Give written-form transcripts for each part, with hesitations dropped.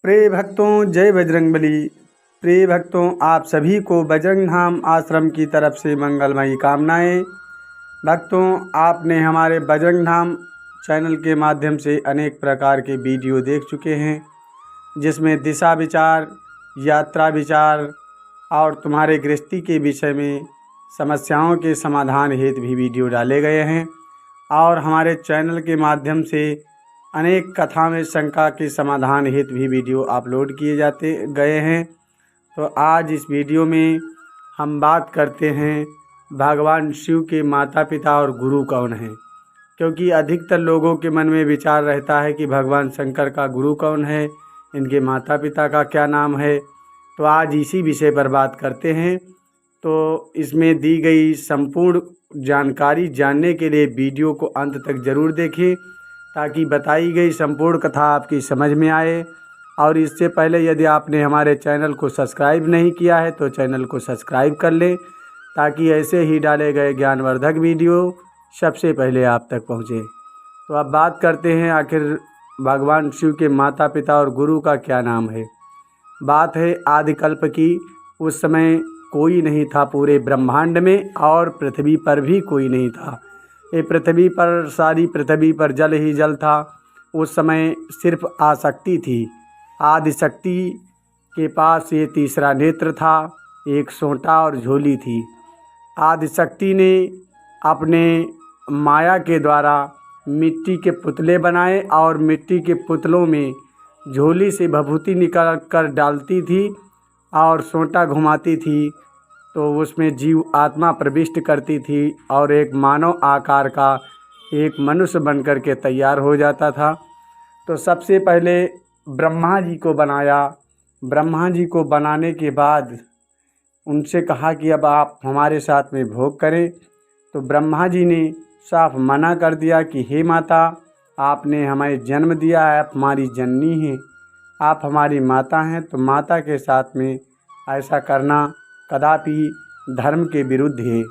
प्रिय भक्तों, जय बजरंगबली। प्रिय भक्तों, आप सभी को बजरंग धाम आश्रम की तरफ से मंगलमयी कामनाएं। भक्तों, आपने हमारे बजरंग धाम चैनल के माध्यम से अनेक प्रकार के वीडियो देख चुके हैं, जिसमें दिशा विचार, यात्रा विचार और तुम्हारे गृहस्थी के विषय में समस्याओं के समाधान हेतु भी वीडियो डाले गए हैं। और हमारे चैनल के माध्यम से अनेक कथा में शंका के समाधान हेतु भी वीडियो अपलोड किए जाते गए हैं। तो आज इस वीडियो में हम बात करते हैं भगवान शिव के माता पिता और गुरु कौन हैं, क्योंकि अधिकतर लोगों के मन में विचार रहता है कि भगवान शंकर का गुरु कौन है, इनके माता पिता का क्या नाम है। तो आज इसी विषय पर बात करते हैं। तो इसमें दी गई संपूर्ण जानकारी जानने के लिए वीडियो को अंत तक ज़रूर देखें, ताकि बताई गई संपूर्ण कथा आपकी समझ में आए। और इससे पहले यदि आपने हमारे चैनल को सब्सक्राइब नहीं किया है तो चैनल को सब्सक्राइब कर लें, ताकि ऐसे ही डाले गए ज्ञानवर्धक वीडियो सबसे पहले आप तक पहुँचे। तो अब बात करते हैं आखिर भगवान शिव के माता पिता और गुरु का क्या नाम है। बात है आदिकल्प की। उस समय कोई नहीं था पूरे ब्रह्मांड में, और पृथ्वी पर भी कोई नहीं था। ये पृथ्वी पर, सारी पृथ्वी पर जल ही जल था। उस समय सिर्फ आसक्ति थी। आदिशक्ति के पास ये तीसरा नेत्र था, एक सोंटा और झोली थी। आदिशक्ति ने अपने माया के द्वारा मिट्टी के पुतले बनाए, और मिट्टी के पुतलों में झोली से भभूति निकाल कर डालती थी और सोंटा घुमाती थी, तो उसमें जीव आत्मा प्रविष्ट करती थी और एक मानव आकार का एक मनुष्य बनकर के तैयार हो जाता था। तो सबसे पहले ब्रह्मा जी को बनाया। ब्रह्मा जी को बनाने के बाद उनसे कहा कि अब आप हमारे साथ में भोग करें। तो ब्रह्मा जी ने साफ मना कर दिया कि हे माता, आपने हमें जन्म दिया है, आप हमारी जननी हैं, आप हमारी माता हैं, तो माता के साथ में ऐसा करना कदापि धर्म के विरुद्ध है।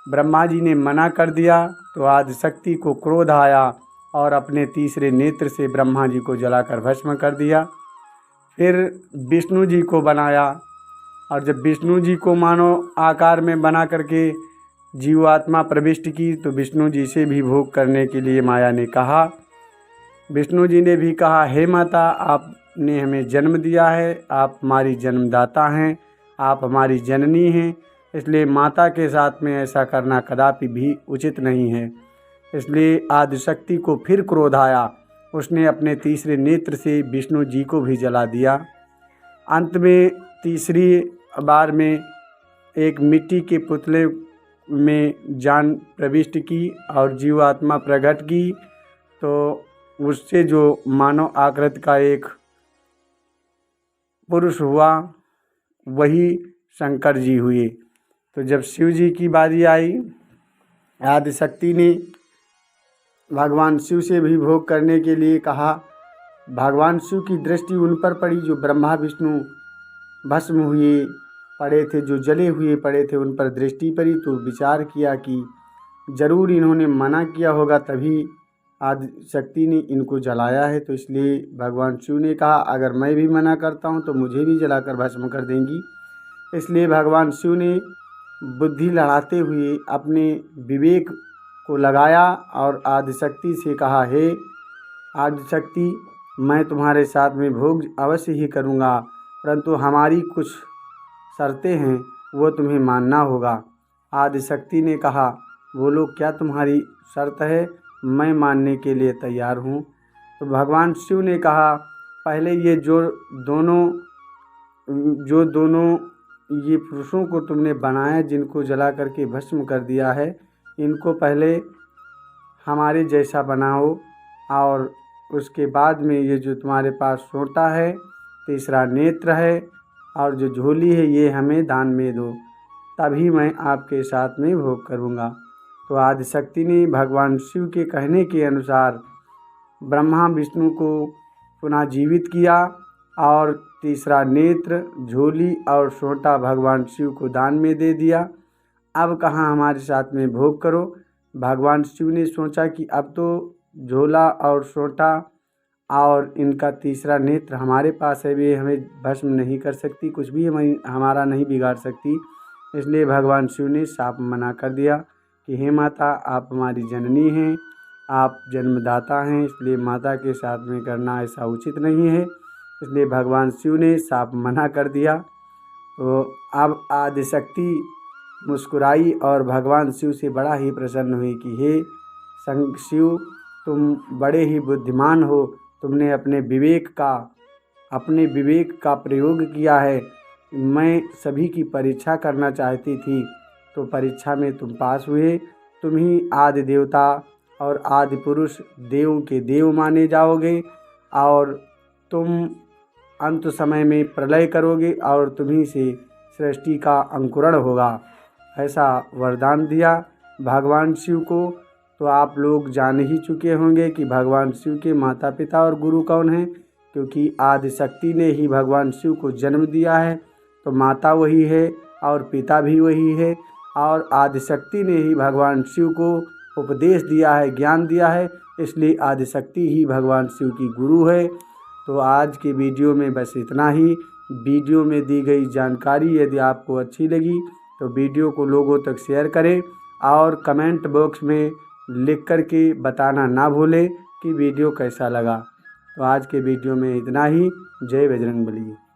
ब्रह्मा जी ने मना कर दिया। तो आदिशक्ति को क्रोध आया और अपने तीसरे नेत्र से ब्रह्मा जी को जलाकर भस्म कर दिया। फिर विष्णु जी को बनाया, और जब विष्णु जी को मानव आकार में बना करके जीवात्मा प्रविष्ट की, तो विष्णु जी से भी भोग करने के लिए माया ने कहा। विष्णु जी ने भी कहा, हे माता, आपने हमें जन्म दिया है, आप हमारी जन्मदाता हैं, आप हमारी जननी हैं, इसलिए माता के साथ में ऐसा करना कदापि भी उचित नहीं है। इसलिए आदिशक्ति को फिर क्रोध आया। उसने अपने तीसरे नेत्र से विष्णु जी को भी जला दिया। अंत में तीसरी बार में एक मिट्टी के पुतले में जान प्रविष्ट की और जीवात्मा प्रकट की, तो उससे जो मानव आकृति का एक पुरुष हुआ, वही शंकर जी हुए। तो जब शिव जी की बारी आई, आदिशक्ति ने भगवान शिव से भी भोग करने के लिए कहा। भगवान शिव की दृष्टि उन पर पड़ी जो ब्रह्मा विष्णु भस्म हुए पड़े थे, जो जले हुए पड़े थे, उन पर दृष्टि पड़ी। तो विचार किया कि जरूर इन्होंने मना किया होगा, तभी आदिशक्ति ने इनको जलाया है। तो इसलिए भगवान शिव ने कहा, अगर मैं भी मना करता हूँ तो मुझे भी जलाकर भस्म कर देंगी। इसलिए भगवान शिव ने बुद्धि लड़ाते हुए अपने विवेक को लगाया और आदिशक्ति से कहा, हे आदिशक्ति, मैं तुम्हारे साथ में भोग अवश्य ही करूँगा, परंतु हमारी कुछ शर्तें हैं, वो तुम्हें मानना होगा। आदिशक्ति ने कहा, बोलो, क्या तुम्हारी शर्त है? मैं मानने के लिए तैयार हूँ। तो भगवान शिव ने कहा, पहले ये जो दोनों ये पुरुषों को तुमने बनाया, जिनको जला करके भस्म कर दिया है, इनको पहले हमारे जैसा बनाओ, और उसके बाद में ये जो तुम्हारे पास सोंटा है, तीसरा नेत्र है और जो झोली है, ये हमें दान में दो, तभी मैं आपके साथ में भोग करूँगा। तो आदिशक्ति ने भगवान शिव के कहने के अनुसार ब्रह्मा विष्णु को पुनः जीवित किया, और तीसरा नेत्र, झोली और सोंटा भगवान शिव को दान में दे दिया। अब कहाँ हमारे साथ में भोग करो। भगवान शिव ने सोचा कि अब तो झोला और सोंटा और इनका तीसरा नेत्र हमारे पास है, वे हमें भस्म नहीं कर सकती, कुछ भी हमारा नहीं बिगाड़ सकती। इसलिए भगवान शिव ने साफ मना कर दिया कि हे माता, आप हमारी जननी हैं, आप जन्मदाता हैं, इसलिए माता के साथ में करना ऐसा उचित नहीं है। इसलिए भगवान शिव ने साफ मना कर दिया। तो अब आदिशक्ति मुस्कुराई और भगवान शिव से बड़ा ही प्रसन्न हुई कि हे शिव, तुम बड़े ही बुद्धिमान हो, तुमने अपने विवेक का प्रयोग किया है। मैं सभी की परीक्षा करना चाहती थी, तो परीक्षा में तुम पास हुए। तुम ही आदि देवता और आदि पुरुष, देवों के देव माने जाओगे और तुम अंत समय में प्रलय करोगे और तुम्ही से सृष्टि का अंकुरण होगा, ऐसा वरदान दिया भगवान शिव को। तो आप लोग जान ही चुके होंगे कि भगवान शिव के माता पिता और गुरु कौन हैं, क्योंकि आदिशक्ति ने ही भगवान शिव को जन्म दिया है, तो माता वही है और पिता भी वही है। और आदिशक्ति ने ही भगवान शिव को उपदेश दिया है, ज्ञान दिया है, इसलिए आदिशक्ति ही भगवान शिव की गुरु है। तो आज के वीडियो में बस इतना ही। वीडियो में दी गई जानकारी यदि आपको अच्छी लगी तो वीडियो को लोगों तक शेयर करें और कमेंट बॉक्स में लिख कर के बताना ना भूलें कि वीडियो कैसा लगा। तो आज के वीडियो में इतना ही। जय बजरंगबली।